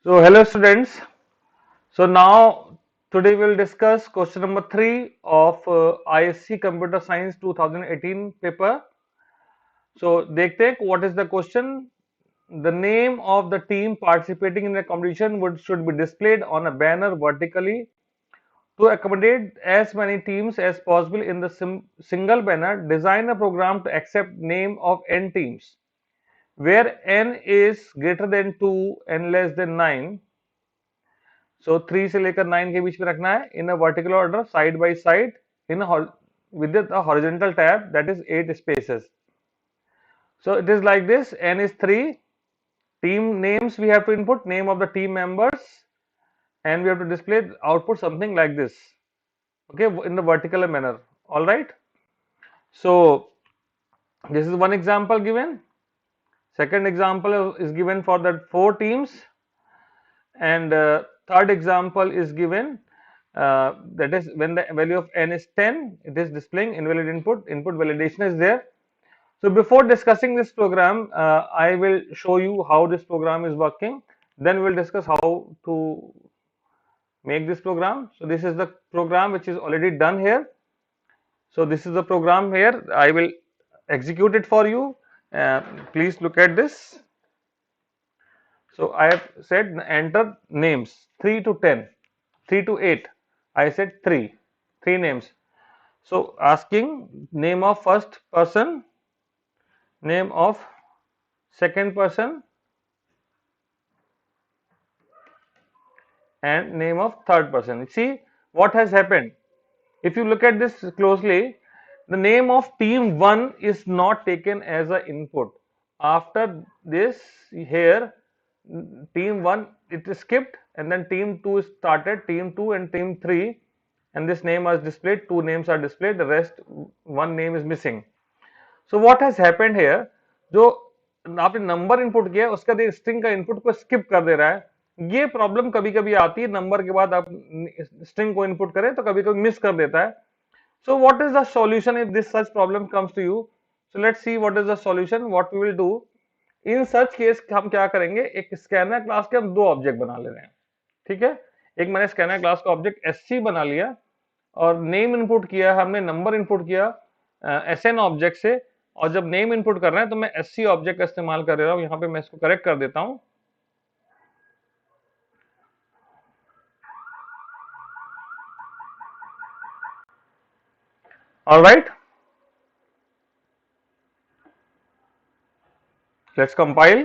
So, hello students. So, now today we'll discuss question number 3 of ISC Computer Science 2018 paper. So, देखते हैं what is the question. The name of the team participating in the competition should be displayed on a banner vertically to accommodate as many teams as possible in the single banner. Design a program to accept name of n teams where n is greater than 2 and less than 9. सो 3 से लेकर 9 के बीच में रखना है in a vertical order side by side in with a horizontal tab that is 8 spaces. So it is like this. N is 3. Team names we have to input name of the team members and we have to display output something like this. Okay, in the vertical manner. All right. So this is one example given. Second example is given for the 4 teams, and third example is given, that is when the value of n is 10, it is displaying invalid input validation is there. So before discussing this program, I will show you how this program is working, then we'll discuss how to make this program. So this is the program which is already done here. So this is the program here. I will execute it for you. Please look at this. So I have said enter names 3 to 10, 3 to 8. I said 3 names. So asking name of first person, name of second person, and name of third person. See what has happened. If you look at this closely, the name of team 1 is not taken as an input. After this, here team 1 it is skipped, and then team 2 is started, team 2 and team 3, and this name was displayed. 2 names are displayed, the rest one name is missing. So what has happened here, जो आपने number input किया उसका string का input को skip कर दे रहा है। ये प्रॉब्लम कभी कभी आती है, नंबर के बाद आप स्ट्रिंग को इनपुट करें तो कभी कभी मिस कर देता है। So what is the solution if this such problem comes to you? So let's see what is the solution. What we will do in such case, हम क्या करेंगे, एक स्कैनर क्लास के हम 2 ऑब्जेक्ट बना ले रहे हैं। ठीक है, एक मैंने स्कैनर क्लास का ऑब्जेक्ट एससी बना लिया और नेम इनपुट किया, हमने नंबर इनपुट किया एसएन ऑब्जेक्ट से, और जब नेम इनपुट कर रहे हैं तो मैं एससी ऑब्जेक्ट का इस्तेमाल कर रहा हूं। यहां पे मैं इसको करेक्ट कर देता हूं। Alright, let's compile,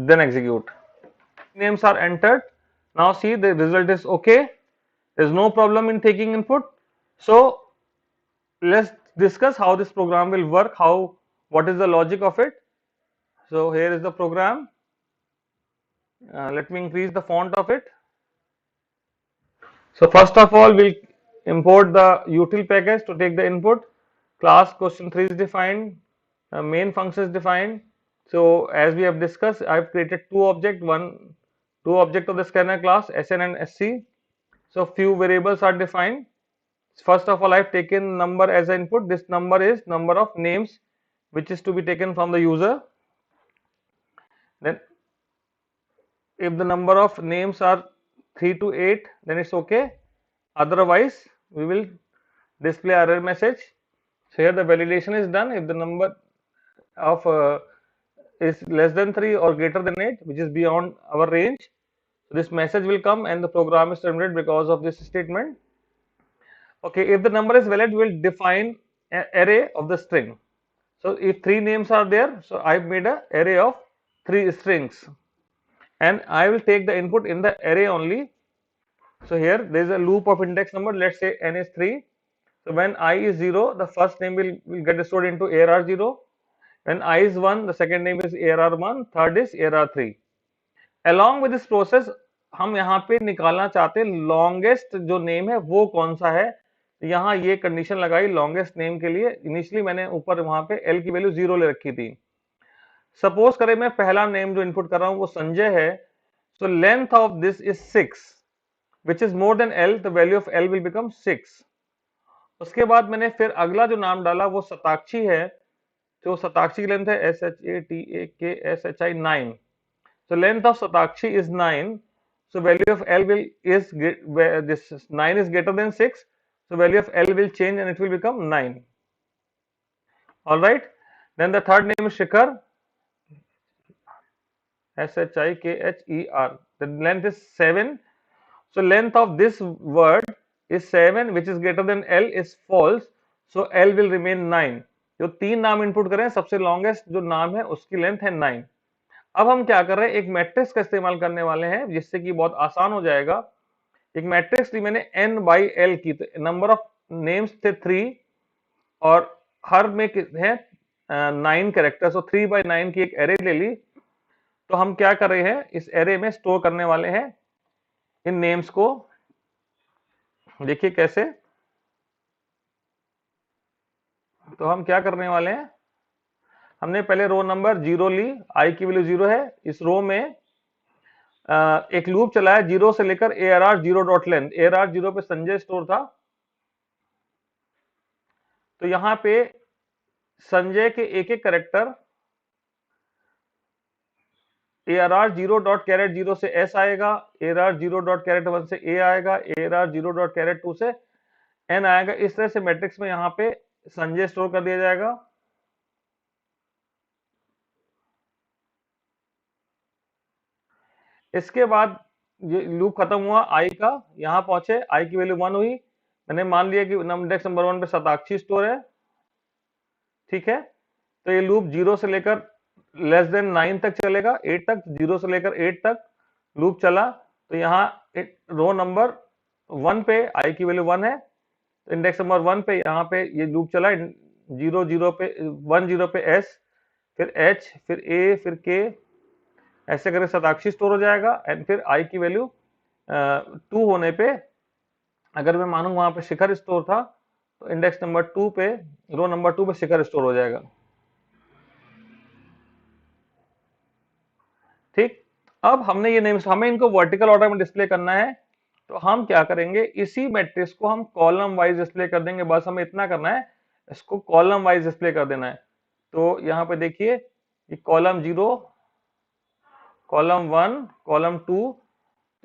then execute. Names are entered. Now see the result is okay. There's no problem in taking input. So let's discuss how this program will work, what is the logic of it. So here is the program. Let me increase the font of it. So first of all, we'll import the util package to take the input. Class question3 is defined, main function is defined. So as we have discussed, I've created two objects of the scanner class sn and sc. So few variables are defined. First of all, I've taken number as an input. This number is number of names which is to be taken from the user. Then if the number of names are 3 to 8, then it's okay. Otherwise, we will display error message. So here the validation is done. If the number of is less than 3 or greater than 8, which is beyond our range, this message will come and the program is terminated because of this statement. Okay, if the number is valid, we will define an array of the string. So if 3 names are there, so I've made an array of 3 strings, and I will take the input in the array only. So here there is a loop of index number. Let's say n is 3. So when I is 0, the first name will get stored into ARR 0. When I is 1, the second name is ARR 1, third is ARR 3. Along with this process, हम यहाँ पे निकालना चाहते हैं longest जो name है वो कौन सा है। यहाँ ये कंडीशन लगाई लॉन्गेस्ट नेम के लिए। इनिशियली मैंने ऊपर वहां पे एल की वैल्यू 0 ले रखी थी। सपोज करें मैं पहला नेम जो इनपुट कर रहा हूं वो संजय है। So length of this is 6, which is more than L, the value of L will become 6। उसके बाद मैंने फिर अगला जो नाम डाला वो शताक्षी है, जो शताक्षी की लेंथ है SHATAKSHI 9। So length of Satakshi is 9. So value of L will is where this 9 is greater than 6. So value of L will change and it will become 9. All right. Then the third name is Shikhar. Shikher. The length is 7. So length of this word is 7, which is greater than L is false. So L will remain 9. जो तीन नाम input करें, सबसे longest जो नाम है उसकी length है 9. अब हम क्या कर रहे हैं, एक मैट्रिक्स का इस्तेमाल करने वाले हैं जिससे कि बहुत आसान हो जाएगा. एक मैट्रिक्स ली मैंने n बाई एल की, तो नंबर ऑफ नेम्स थे 3 और हर में है 9 कैरेक्टर. सो 3/9 की एक एरे ले ली. तो हम क्या कर रहे हैं, इस एरे में स्टोर करने वाले हैं इन नेम्स को. देखिए कैसे. तो हम क्या करने वाले हैं, हमने पहले रो नंबर 0 ली, आई की वैल्यू 0 है. इस रो में एक लूप चलाया 0 से लेकर ARR0 डॉट लेंथ. ARR0 पे संजय स्टोर था. तो यहां पे संजय के एक एक करेक्टर ARR0 डॉट कैरेट 0 से S आएगा, ARR0 डॉट कैरेट 1 से A आएगा, ARR0 डॉट कैरेट 2 से N आएगा. इस तरह से मैट्रिक्स में यहां पे संजय स्टोर कर दिया जाएगा. इसके बाद ये लूप खत्म हुआ आई का, यहां पहुंचे, आई की वैल्यू 1 हुई. मैंने मान लिया कि इंडेक्स नंबर 1 पे शताक्षी स्टोर है. ठीक है. तो ये लूप 0 से लेकर लेस देन 9 तक चलेगा, 8 तक, 0 से लेकर 8 तक लूप चला. तो यहाँ रो नंबर 1 पे आई की वैल्यू 1 है. तो इंडेक्स नंबर 1 पे यहाँ पे ये लूप चला, 0 0 पे 1 0 पे S, फिर H, फिर A, फिर K, ऐसे करके शताक्षी स्टोर हो जाएगा. एंड फिर आई की वैल्यू 2 होने पे, अगर मैं मानूं वहां पे शिखर स्टोर था, तो इंडेक्स नंबर 2 पे, रो नंबर 2 पे शिखर स्टोर हो जाएगा. ठीक. अब हमने ये नेम्स, हमें इनको वर्टिकल ऑर्डर में डिस्प्ले करना है. तो हम क्या करेंगे, इसी मैट्रिक्स को हम कॉलम वाइज डिस्प्ले कर देंगे. बस हमें इतना करना है, इसको कॉलम वाइज डिस्प्ले कर देना है. तो यहाँ पे देखिए, ये कॉलम 0, कॉलम 1, कॉलम 2.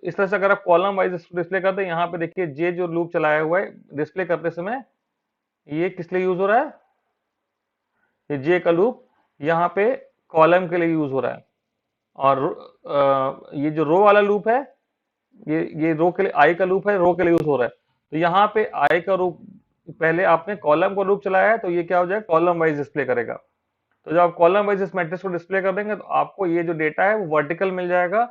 इस तरह से अगर आप कॉलम वाइज डिस्प्ले करते हैं, यहाँ पे देखिए जे जो लूप चलाया हुआ है डिस्प्ले करते समय, ये किस लिए यूज हो रहा है, ये जे का लूप यहाँ पे कॉलम के लिए यूज हो रहा है. और ये जो रो वाला लूप है, ये रो के लिए, आई का लूप है, रो के लिए यूज हो रहा है. तो यहाँ पे आई का रूप, पहले आपने कॉलम को लूप चलाया है, तो ये क्या हो जाएगा, कॉलम वाइज डिस्प्ले करेगा. तो जब आप कॉलम वाइज इस मैट्रिक्स को डिस्प्ले कर देंगे, तो आपको ये जो डेटा है वो वर्टिकल मिल जाएगा.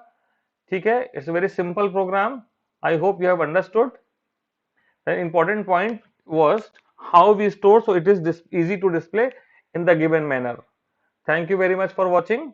ठीक है. It's very simple program. I hope you have understood. The important point was how we store, so it is easy to display in the given manner. Thank you very much for watching.